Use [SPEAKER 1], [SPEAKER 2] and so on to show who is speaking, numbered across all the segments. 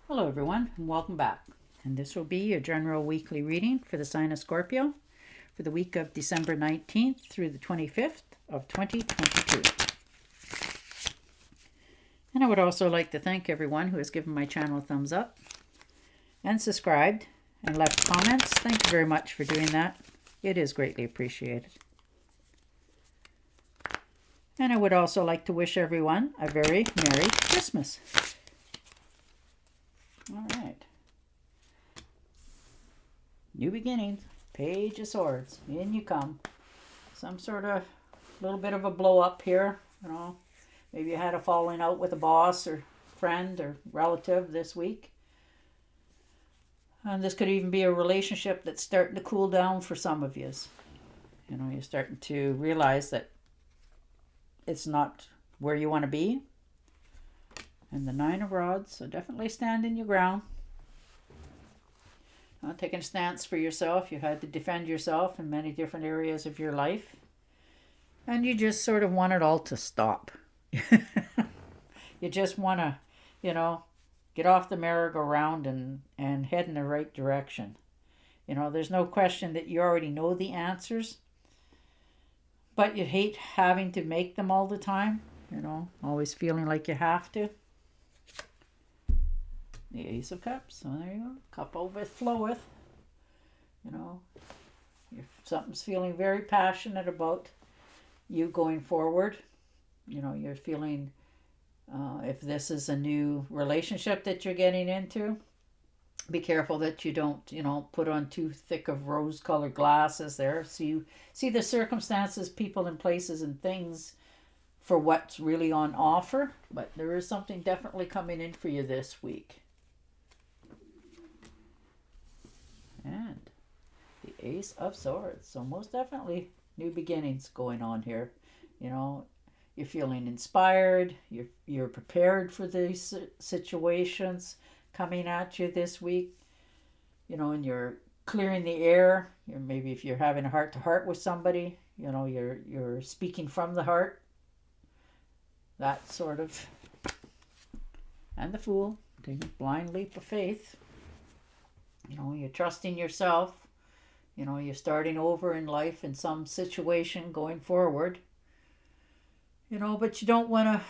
[SPEAKER 1] Hello everyone and welcome back. And this will be your general weekly reading for the sign of Scorpio for the week of December 19th through the 25th of 2022. And I would also like to thank everyone who has given my channel a thumbs up and subscribed and left comments. Thank you very much for doing that. It is greatly appreciated. And I would also like to wish everyone a very Merry Christmas. All right. New beginnings. Page of Swords. In you come. Some sort of little bit of a blow up here. You know, maybe you had a falling out with a boss or friend or relative this week. And this could even be a relationship that's starting to cool down for some of you. You know, you're starting to realize that it's not where you want to be. And the Nine of Rods, so definitely standing your ground. Taking a stance for yourself. You had to defend yourself in many different areas of your life. And you just sort of want it all to stop. You just want to, get off the merry-go-round and head in the right direction. There's no question that you already know the answers. But you hate having to make them all the time. Always feeling like you have to. The Ace of Cups. So there you go. Cup overfloweth. If something's feeling very passionate about you going forward. You're feeling if this is a new relationship that you're getting into, be careful that you don't, put on too thick of rose-colored glasses there. So you see the circumstances, people and places and things for what's really on offer. But there is something definitely coming in for you this week. And the Ace of Swords. So most definitely new beginnings going on here. You're feeling inspired. You're prepared for these situations coming at you this week. And you're clearing the air. Maybe if you're having a heart-to-heart with somebody, you're speaking from the heart. That sort of. And the Fool, taking a blind leap of faith. You're trusting yourself. You're starting over in life in some situation going forward. But you don't want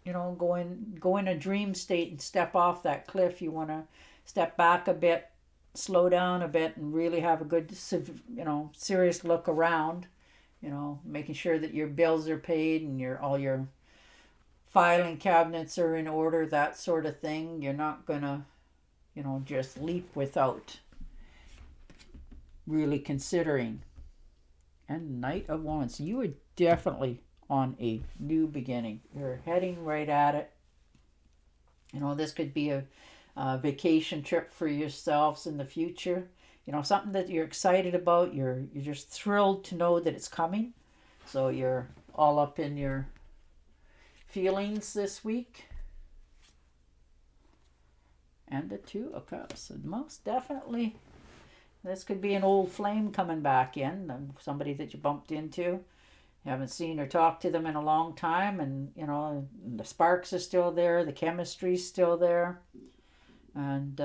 [SPEAKER 1] to, go in a dream state and step off that cliff. You want to step back a bit, slow down a bit, and really have a good, serious look around. Making sure that your bills are paid and all your filing cabinets are in order, that sort of thing. You're not going to, just leap without really considering. And Knight of Wands. You are definitely on a new beginning. You're heading right at it. This could be a vacation trip for yourselves in the future. Something that you're excited about. You're just thrilled to know that it's coming. So you're all up in your feelings this week. And the Two of Cups. And most definitely, this could be an old flame coming back in. Somebody that you bumped into. You haven't seen or talked to them in a long time. And, the sparks are still there. The chemistry's still there. And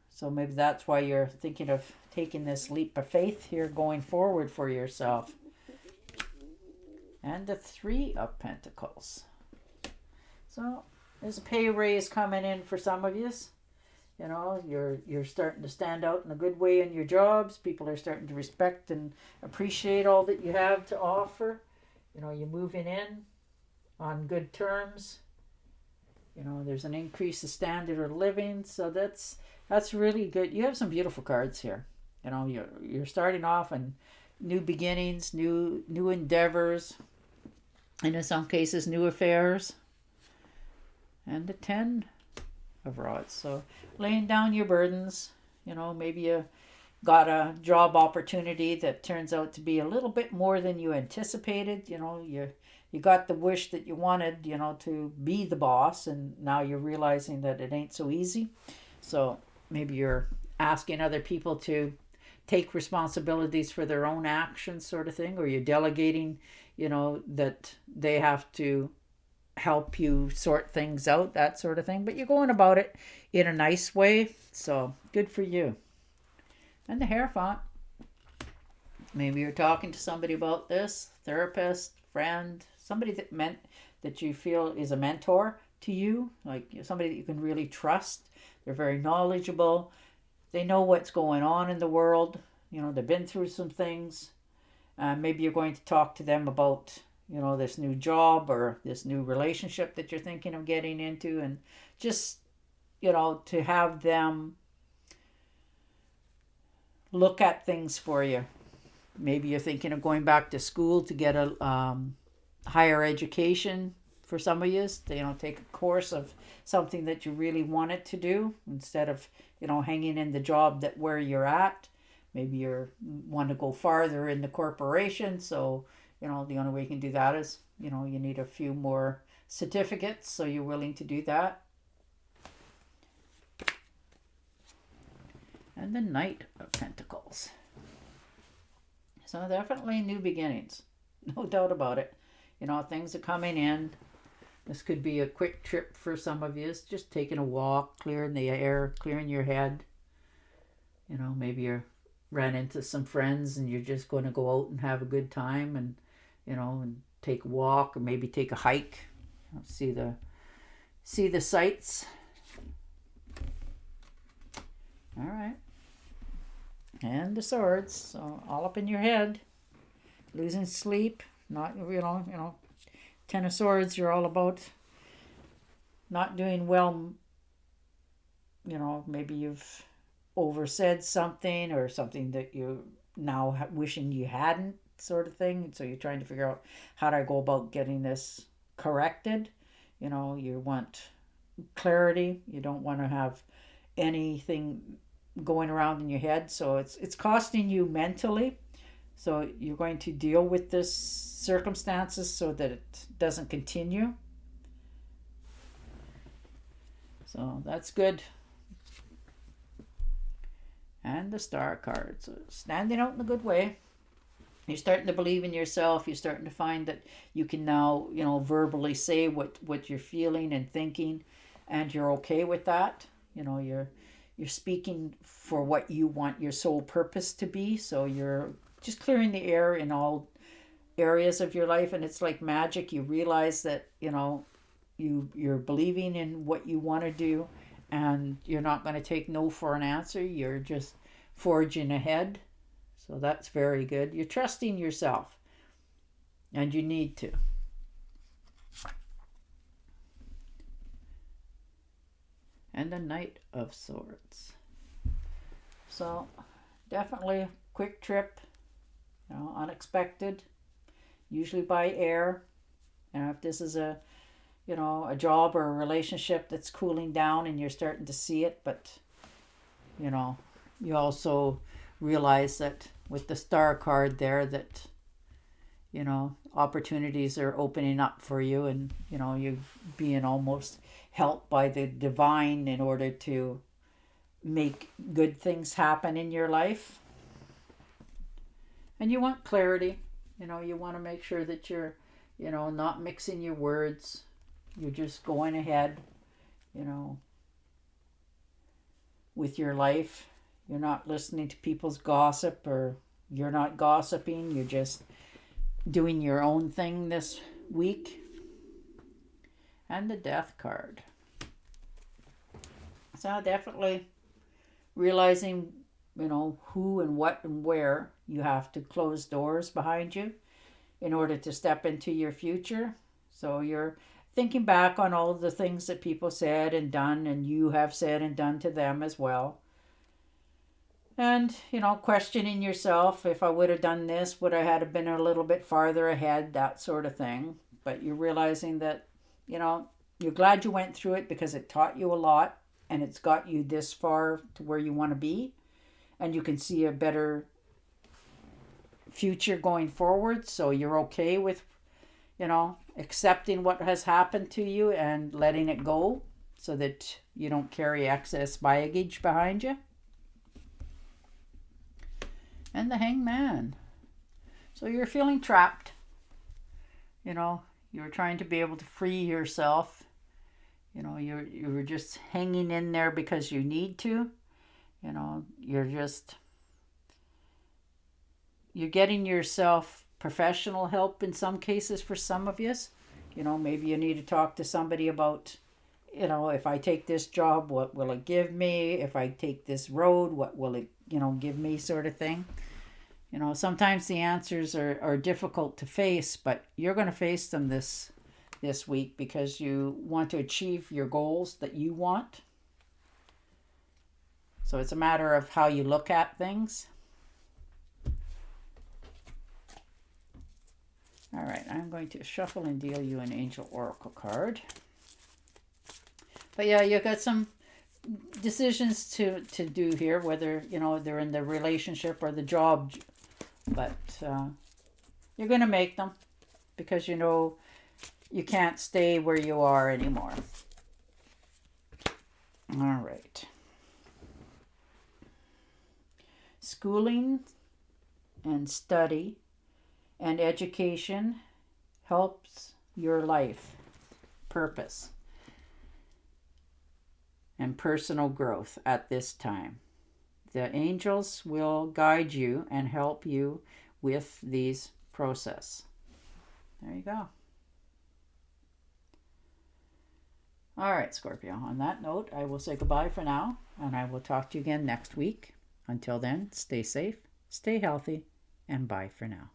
[SPEAKER 1] so maybe that's why you're thinking of taking this leap of faith here going forward for yourself. And the Three of Pentacles. So there's a pay raise coming in for some of you. You're starting to stand out in a good way in your jobs. People are starting to respect and appreciate all that you have to offer. You're moving in on good terms. There's an increase of standard of living. So that's really good. You have some beautiful cards here. You're starting off in new beginnings, new endeavors, and in some cases new affairs. And the 10 of Rods. So laying down your burdens. Maybe you got a job opportunity that turns out to be a little bit more than you anticipated. You got the wish that you wanted, to be the boss, and now you're realizing that it ain't so easy. So maybe you're asking other people to take responsibilities for their own actions, sort of thing, or you're delegating, that they have to help you sort things out, that sort of thing. But you're going about it in a nice way, so good for you. And the Hierophant. Maybe you're talking to somebody about this, therapist, friend, somebody that you feel is a mentor to you, like somebody that you can really trust. They're very knowledgeable. They know what's going on in the world. They've been through some things. Maybe you're going to talk to them about, this new job or this new relationship that you're thinking of getting into, and just, to have them look at things for you. Maybe you're thinking of going back to school to get a higher education for some of you. Take a course of something that you really wanted to do instead of, hanging in the job that where you're at. Maybe you want to go farther in the corporation. So, the only way you can do that is, you need a few more certificates. So you're willing to do that. And the Knight of Pentacles. So definitely new beginnings. No doubt about it. Things are coming in. This could be a quick trip for some of you. It's just taking a walk, clearing the air, clearing your head. Maybe you ran into some friends and you're just going to go out and have a good time and, and take a walk or maybe take a hike. See the sights. All right. And the Swords, so all up in your head, losing sleep, not, 10 of Swords, you're all about not doing well, maybe you've oversaid something or something that you now wishing you hadn't, sort of thing, so you're trying to figure out how do I go about getting this corrected. You want clarity, you don't want to have anything going around in your head, so it's costing you mentally, so you're going to deal with this circumstances so that it doesn't continue. So that's good. And the Star card, so standing out in a good way. You're starting to believe in yourself. You're starting to find that you can now verbally say what you're feeling and thinking, and you're okay with that. You're speaking for what you want your sole purpose to be. So you're just clearing the air in all areas of your life. And it's like magic. You realize that, you're believing in what you want to do. And you're not going to take no for an answer. You're just forging ahead. So that's very good. You're trusting yourself. And you need to. And the Knight of Swords. So definitely a quick trip, unexpected, usually by air. If this is a job or a relationship that's cooling down and you're starting to see it, but you also realize that with the Star card there that opportunities are opening up for you, and you're being almost helped by the divine in order to make good things happen in your life. And you want clarity. You want to make sure that you're not mixing your words. You're just going ahead with your life. You're not listening to people's gossip, or you're not gossiping. You're just doing your own thing this week. And the Death card. So definitely realizing, who and what and where you have to close doors behind you in order to step into your future. So you're thinking back on all of the things that people said and done, and you have said and done to them as well. And, questioning yourself, if I would have done this, would I have been a little bit farther ahead, that sort of thing. But you're realizing that, you're glad you went through it because it taught you a lot, and it's got you this far to where you want to be. And you can see a better future going forward. So you're okay with, accepting what has happened to you and letting it go so that you don't carry excess baggage behind you. And the Hangman. So you're feeling trapped. You're trying to be able to free yourself. You know, you're just hanging in there because you need to. You know, you're getting yourself professional help in some cases for some of you. You know, maybe you need to talk to somebody about, you know, if I take this job, what will it give me? If I take this road, what will it, you know, give me, sort of thing. You know, sometimes the answers are difficult to face, but you're going to face them this week because you want to achieve your goals that you want. So it's a matter of how you look at things. All right, I'm going to shuffle and deal you an Angel Oracle card. But yeah, you've got some decisions to do here, whether, you know, they're in the relationship or the job. But you're going to make them because you know you can't stay where you are anymore. All right. Schooling and study and education helps your life, purpose, and personal growth at this time. The angels will guide you and help you with these process. There you go. All right, Scorpio. On that note, I will say goodbye for now, and I will talk to you again next week. Until then, stay safe, stay healthy, and bye for now.